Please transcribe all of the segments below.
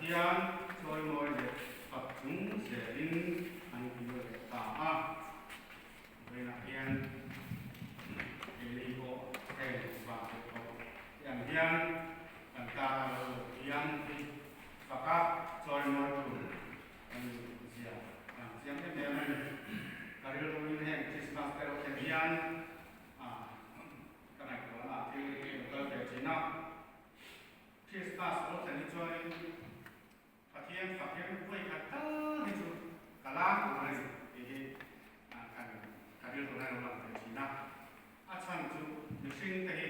hian choi moi le pat chung se in an ki le ta a ve na hian eli ko e ba ko yang hian an ta lo hian ki pa ka choi moi tu an sia siam ke me man karil ko in hen Christmas pero ke hian ka nai ko na ti ko ke china Christmas lo ke ni choi Patien pui kata itu kalam orang ini akan kadir orang orang Cina. Acan tu mesin tadi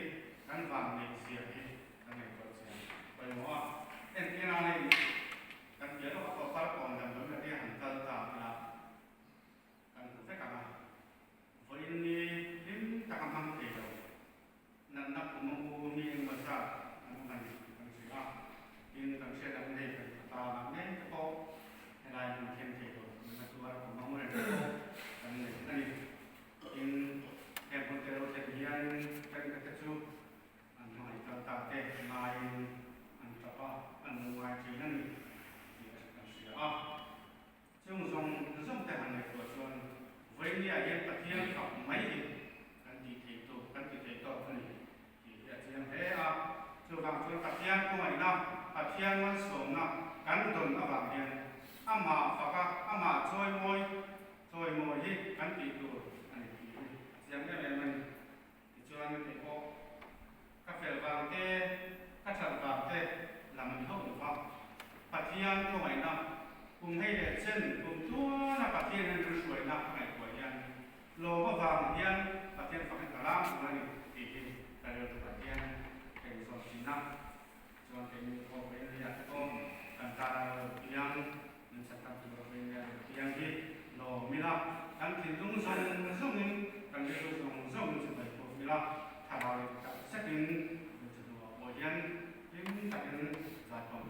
kan bang Malaysia ini kan itu saja. Kalau entiana ini kan dia tu apa orang dan orang dia hantar tak lah kan tu saya kata. Kalau ini tak akan itu. Nanti umum ini besar anu kan Cina. Ini kan saya dah mulai ne ko ela ni ken te ko na tuar ko mo re ko kan ne ani in e ko te ro te bian kan ka te chu an mai ta ta te mai an ta pa an mai chi nan ni kan sia chung song te han ne ko chuan voi ni a yen pathian ka mai ni kan ti te to kan ni ki ya chiang he chu bang chu pathian ko mai na pathian man som na kan don awang hian ama faka ama choi moi hi kan ti tu ani ti siam ne man ti chuan te ko ka fel wang te ka thal wang te lam ho wa pathian ko mai na kum hei le chen kum tua na pathian nan ru suai na kai ko hian lo ba wang hian pathian fa ka lam ani ti ta le pathian ke so china chuan ke ni ko be ni ya ko antara yang mencatat berbeda yang di lo mila kan tintung song kan itu song sebagai ko mila tarawih tak sedin itu oyan ini tak ada zatong